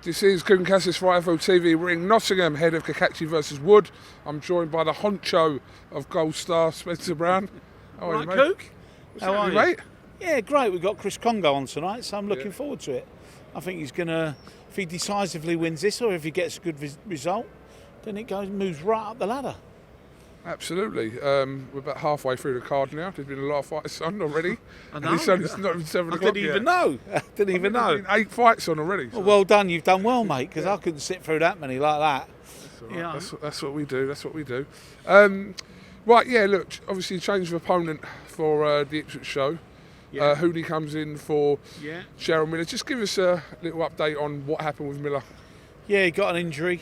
This is KUGAN CASSIUS for IFLTV. We're in Nottingham, head of KAKACHI versus Wood. I'm joined by the honcho of Gold Star, Spencer Brown. How are you, mate? Cook? How are you, mate? Yeah, great. We've got Chris Congo on tonight, so I'm looking forward to it. I think he's going to, if he decisively wins this or if he gets a good result, then it moves right up the ladder. Absolutely. We're about halfway through the card now. There's been a lot of fights on already. I know. It's not even 7 o'clock I didn't even know. Didn't even know. There's been 8 fights on already. So. Well done. You've done well, mate, because I couldn't sit through that many like that. That's, right. That's what we do. That's what we do. Right, yeah, look, obviously change of opponent for the Ipswich show. Yeah. Hooney comes in for Cheryl Miller. Just give us a little update on what happened with Miller. Yeah, he got an injury.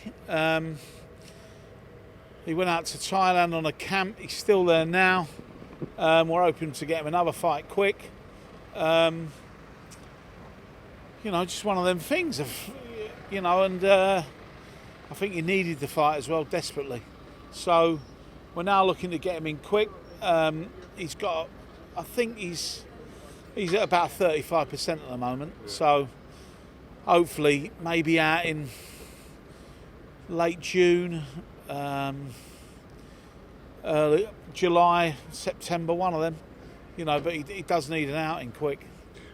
He went out to Thailand on a camp. He's still there now. We're hoping to get him another fight quick. You know, just one of them things. You know, and I think he needed the fight as well, desperately. So we're now looking to get him in quick. He's got, I think he's at about 35% at the moment. So hopefully maybe out in late June, early July, September, one of them. You know, but he does need an outing quick.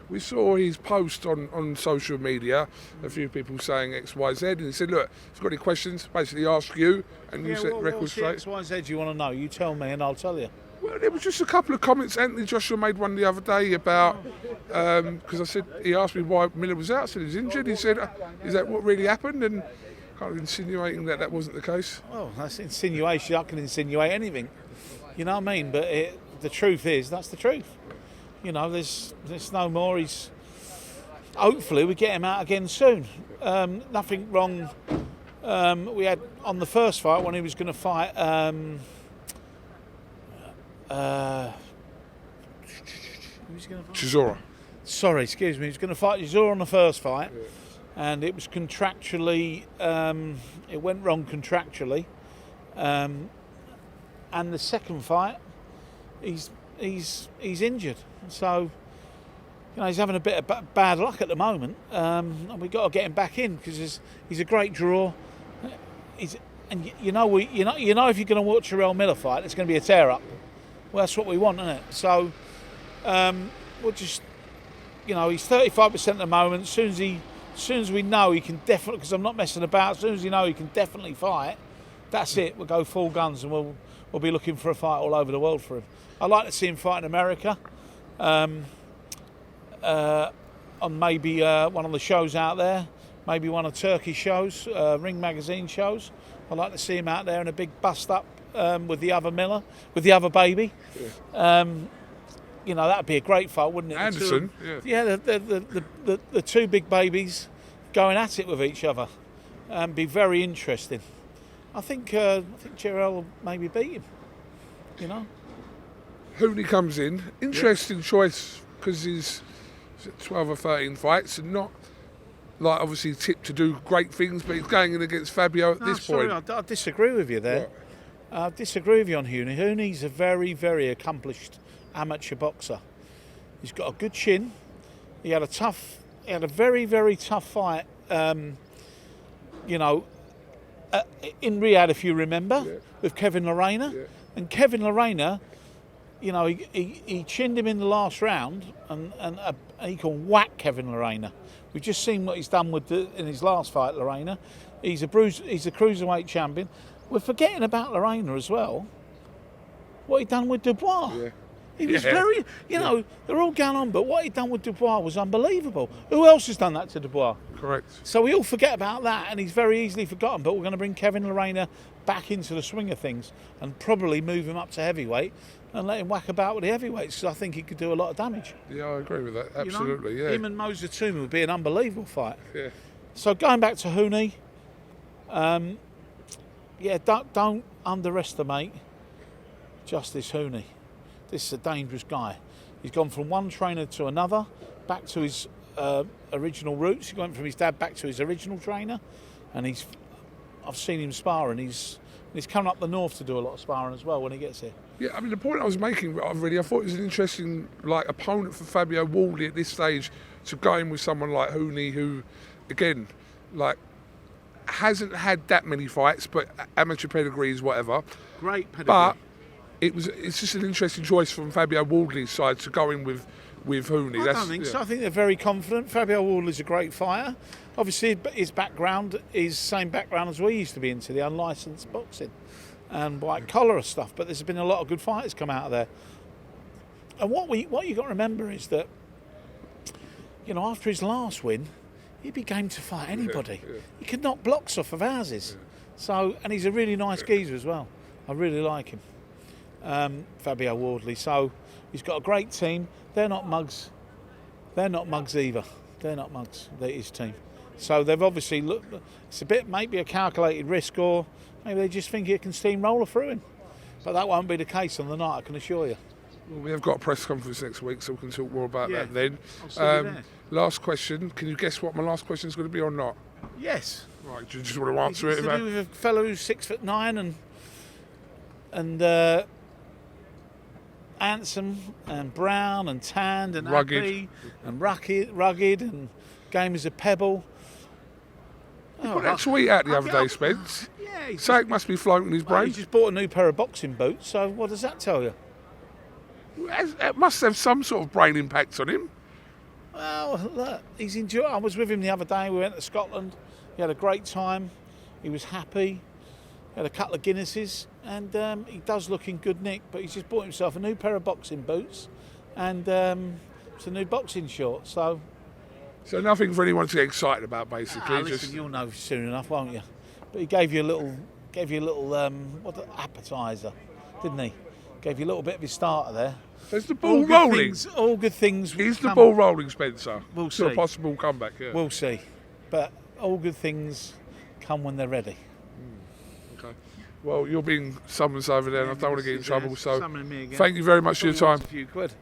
We saw his post on social media, a few people saying X, Y, Z, and he said, look, if you've got any questions, basically ask you, and you set record straight. X, Y, Z you want to know? You tell me and I'll tell you. Well, there was just a couple of comments. Anthony Joshua made one the other day about, because I said, he asked me why Miller was out, I said he was injured. He said, is that what really happened? And kind of insinuating that wasn't the case. Well, that's insinuation. I can insinuate anything. You know what I mean? But the truth is, that's the truth. You know, there's no more. Hopefully we get him out again soon. Nothing wrong. We had on the first fight when he was going to fight. Chisora. Sorry, excuse me. He was going to fight Chisora on the first fight, and it was contractually. It went wrong contractually, and the second fight, he's injured. So, you know, he's having a bit of bad luck at the moment, and we've got to get him back in because he's a great draw. And you know if you're going to watch a Cheryl Miller fight, it's going to be a tear up. Well, that's what we want, isn't it? So, we'll just, you know, he's 35% at the moment. As soon as we know he can definitely, because I'm not messing about. As soon as you know he can definitely fight, that's it. We'll go full guns and we'll be looking for a fight all over the world for him. I'd like to see him fight in America, on maybe one of the shows out there, maybe one of Turkey's shows, Ring Magazine shows. I'd like to see him out there in a big bust up with the other Miller, with the other baby. Yeah. You know, that'd be a great fight, wouldn't it? Anderson, the two big babies going at it with each other. Be very interesting. I think Cheryl will maybe beat him. You know. Hooney comes in. Interesting choice because he's 12 or 13 fights and not like obviously tipped to do great things, but he's going in against Fabio at this point. I disagree with you there. I disagree with you on Hooney. Hooney's a very, very accomplished amateur boxer. He's got a good chin. He had a very, very tough fight. You know, in Riyadh, if you remember, with Kevin Lorena, and Kevin Lorena. You know, he chinned him in the last round, and he can whack Kevin Lorena. We've just seen what he's done in his last fight, Lorena. He's a cruiserweight champion. We're forgetting about Lorena as well. What he done with Dubois. Yeah. He was very, you know, they're all going on, but what he done with Dubois was unbelievable. Who else has done that to Dubois? Correct. So we all forget about that, and he's very easily forgotten. But we're going to bring Kevin Lorena back into the swing of things and probably move him up to heavyweight and let him whack about with the heavyweights, because I think he could do a lot of damage. Yeah, I agree with that. Absolutely, you know? Him and Moses Toomey would be an unbelievable fight. Yeah. So going back to Hooney, don't underestimate Justice Hooney. This is a dangerous guy. He's gone from one trainer to another, back to his original roots. He went from his dad back to his original trainer, and I've seen him spar, and he's coming up the north to do a lot of sparring as well when he gets here. Yeah, I mean, the point I was making, I thought it was an interesting opponent for Fabio Wardley at this stage to go in with someone like Hooney, who, again, like, hasn't had that many fights, but amateur pedigrees, whatever. Great pedigree. But it's just an interesting choice from Fabio Wardley's side to go in with Hooney. I don't think so. I think they're very confident. Fabio Wardley's a great fighter. Obviously, his background is same background as we used to be into, the unlicensed boxing and white collar stuff. But there's been a lot of good fighters come out of there. And what you got to remember is that, you know, after his last win, he'd be game to fight anybody. He could knock blocks off of houses. So, and he's a really nice geezer as well. I really like him, Fabio Wardley. So he's got a great team. They're not mugs. They're not mugs either. They're not mugs. They're his team. So they've obviously looked. It's a bit maybe a calculated risk, or maybe they just think it can steamroller through him. But that won't be the case on the night, I can assure you. Well, we have got a press conference next week, so we can talk more about that then. I'll see you there. Last question. Can you guess what my last question is going to be or not? Yes. Right. Do you just want to answer it? It's to do with a fellow who's 6'9" and handsome and brown and tanned and rugged. happy and rugged and game as a pebble. You put that tweet out the other day, Spence. Yeah. Something must be floating in his brain. He just bought a new pair of boxing boots. So what does that tell you? It must have some sort of brain impact on him. Well, look, he's enjoying. I was with him the other day. We went to Scotland. He had a great time. He was happy. He had a couple of Guinnesses, and he does look in good nick. But he's just bought himself a new pair of boxing boots, and it's a new boxing short. So nothing for anyone to get excited about, basically. Listen, you'll know soon enough, won't you? But he gave you a little appetizer, didn't he? Gave you a little bit of his starter there. There's the ball rolling. All good things. Is the ball rolling, Spencer? We'll to a see. possible comeback. Yeah. We'll see. But all good things come when they're ready. Okay. Well, you're being summoned over there, and I don't want to get in trouble. So, Summoning me again. thank you very much for your time. A few quid.